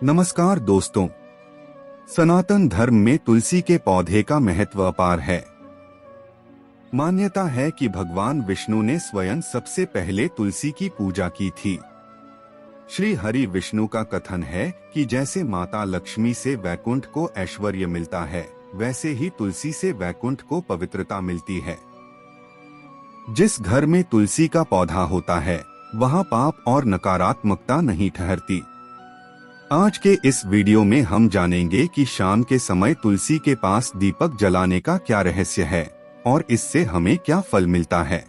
नमस्कार दोस्तों, सनातन धर्म में तुलसी के पौधे का महत्व अपार है। मान्यता है कि भगवान विष्णु ने स्वयं सबसे पहले तुलसी की पूजा की थी। श्री हरि विष्णु का कथन है कि जैसे माता लक्ष्मी से वैकुंठ को ऐश्वर्य मिलता है, वैसे ही तुलसी से वैकुंठ को पवित्रता मिलती है। जिस घर में तुलसी का पौधा होता है, वहां पाप और नकारात्मकता नहीं ठहरती। आज के इस वीडियो में हम जानेंगे कि शाम के समय तुलसी के पास दीपक जलाने का क्या रहस्य है और इससे हमें क्या फल मिलता है।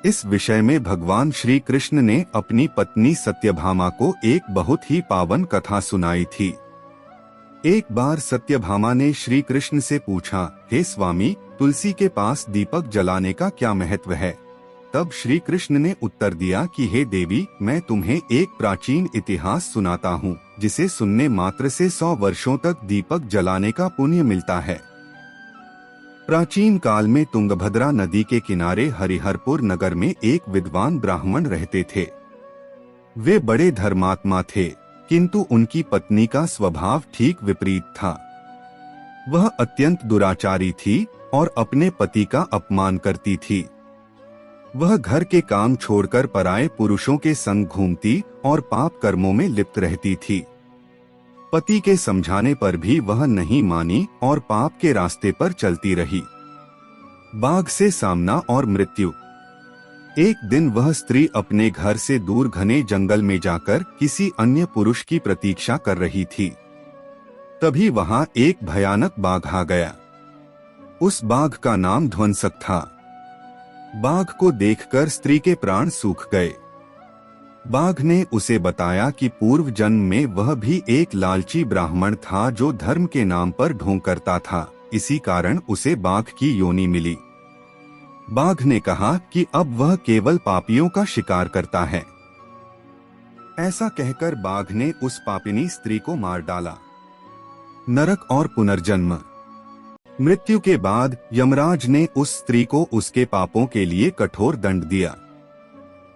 इस विषय में भगवान श्री कृष्ण ने अपनी पत्नी सत्यभामा को एक बहुत ही पावन कथा सुनाई थी। एक बार सत्यभामा ने श्री कृष्ण से पूछा, हे स्वामी, तुलसी के पास दीपक जलाने का क्या महत्व है। तब श्री कृष्ण ने उत्तर दिया कि हे देवी, मैं तुम्हें एक प्राचीन इतिहास सुनाता हूँ, जिसे सुनने मात्र से 100 वर्षों तक दीपक जलाने का पुण्य मिलता है। प्राचीन काल में तुंगभद्रा नदी के किनारे हरिहरपुर नगर में एक विद्वान ब्राह्मण रहते थे। वे बड़े धर्मात्मा थे, किंतु उनकी पत्नी का स्वभाव ठीक विपरीत था। वह अत्यंत दुराचारी थी और अपने पति का अपमान करती थी। वह घर के काम छोड़कर पराये पुरुषों के संग घूमती और पाप कर्मों में लिप्त रहती थी। पति के समझाने पर भी वह नहीं मानी और पाप के रास्ते पर चलती रही। बाघ से सामना और मृत्यु। एक दिन वह स्त्री अपने घर से दूर घने जंगल में जाकर किसी अन्य पुरुष की प्रतीक्षा कर रही थी। तभी वहां एक भयानक बाघ आ गया। उस बाघ का नाम ध्वंसक था। बाघ को देखकर स्त्री के प्राण सूख गए। बाघ ने उसे बताया कि पूर्व जन्म में वह भी एक लालची ब्राह्मण था जो धर्म के नाम पर ढोंग करता था, इसी कारण उसे बाघ की योनि मिली। बाघ ने कहा कि अब वह केवल पापियों का शिकार करता है। ऐसा कहकर बाघ ने उस पापिनी स्त्री को मार डाला। नरक और पुनर्जन्म। मृत्यु के बाद यमराज ने उस स्त्री को उसके पापों के लिए कठोर दंड दिया।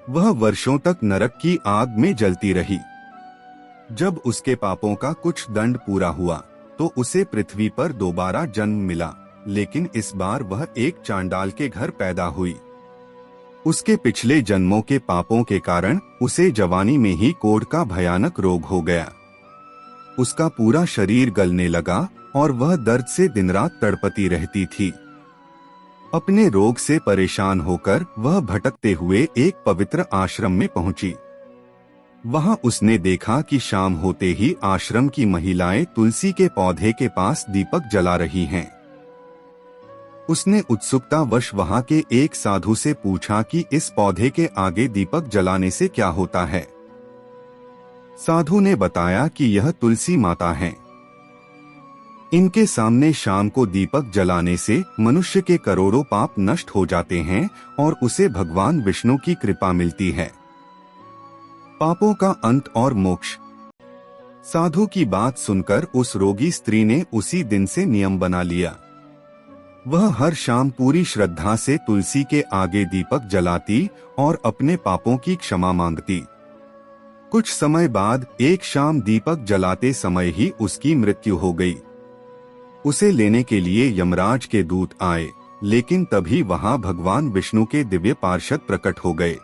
वह वर्षों तक नरक की आग में जलती रही। जब उसके पापों का कुछ दंड पूरा हुआ तो उसे पृथ्वी पर दोबारा जन्म मिला, लेकिन इस बार वह एक चांडाल के घर पैदा हुई। उसके पिछले जन्मों के पापों के कारण उसे जवानी में ही कोढ़ का भयानक रोग हो गया। उसका पूरा शरीर गलने लगा और वह दर्द से दिन रात तड़पती रहती थी। अपने रोग से परेशान होकर वह भटकते हुए एक पवित्र आश्रम में पहुंची। वहां उसने देखा कि शाम होते ही आश्रम की महिलाएं तुलसी के पौधे के पास दीपक जला रही हैं। उसने उत्सुकतावश वहां के एक साधु से पूछा कि इस पौधे के आगे दीपक जलाने से क्या होता है। साधु ने बताया कि यह तुलसी माता हैं। इनके सामने शाम को दीपक जलाने से मनुष्य के करोड़ों पाप नष्ट हो जाते हैं और उसे भगवान विष्णु की कृपा मिलती है। पापों का अंत और मोक्ष। साधु की बात सुनकर उस रोगी स्त्री ने उसी दिन से नियम बना लिया। वह हर शाम पूरी श्रद्धा से तुलसी के आगे दीपक जलाती और अपने पापों की क्षमा मांगती। कुछ समय बाद एक शाम दीपक जलाते समय ही उसकी मृत्यु हो गई। उसे लेने के लिए यमराज के दूत आए, लेकिन तभी वहां भगवान विष्णु के दिव्य पार्षद प्रकट हो गए।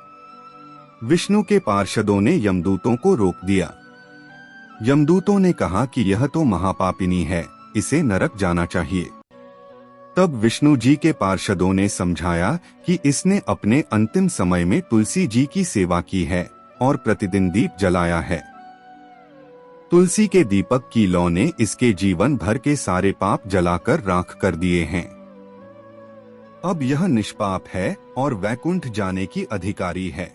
विष्णु के पार्षदों ने यमदूतों को रोक दिया। यमदूतों ने कहा कि यह तो महापापिनी है, इसे नरक जाना चाहिए। तब विष्णु जी के पार्षदों ने समझाया कि इसने अपने अंतिम समय में तुलसी जी की सेवा की है और प्रतिदिन दीप जलाया है। तुलसी के दीपक की लौ ने इसके जीवन भर के सारे पाप जलाकर राख कर दिए हैं। अब यह निष्पाप है और वैकुंठ जाने की अधिकारी है।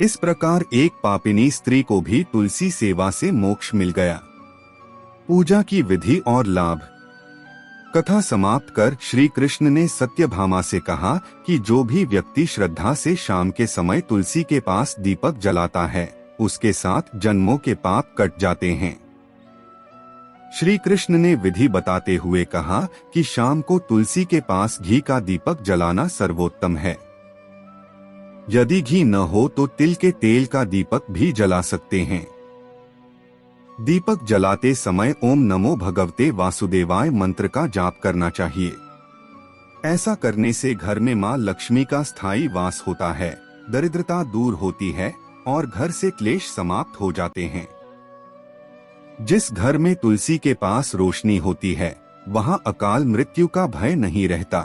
इस प्रकार एक पापिनी स्त्री को भी तुलसी सेवा से मोक्ष मिल गया। पूजा की विधि और लाभ। कथा समाप्त कर श्री कृष्ण ने सत्यभामा से कहा कि जो भी व्यक्ति श्रद्धा से शाम के समय तुलसी के पास दीपक जलाता है, उसके साथ जन्मों के पाप कट जाते हैं। श्री कृष्ण ने विधि बताते हुए कहा कि शाम को तुलसी के पास घी का दीपक जलाना सर्वोत्तम है। यदि घी न हो तो तिल के तेल का दीपक भी जला सकते हैं। दीपक जलाते समय ओम नमो भगवते वासुदेवाय मंत्र का जाप करना चाहिए। ऐसा करने से घर में मां लक्ष्मी का स्थायी वास होता है, दरिद्रता दूर होती है और घर से क्लेश समाप्त हो जाते हैं। जिस घर में तुलसी के पास रोशनी होती है वहां अकाल मृत्यु का भय नहीं रहता।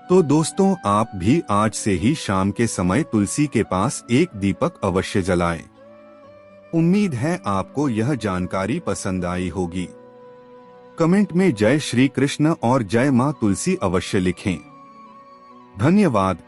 तो दोस्तों, आप भी आज से ही शाम के समय तुलसी के पास एक दीपक अवश्य जलाएं। उम्मीद है आपको यह जानकारी पसंद आई होगी। कमेंट में जय श्री कृष्ण और जय मां तुलसी अवश्य लिखें। धन्यवाद।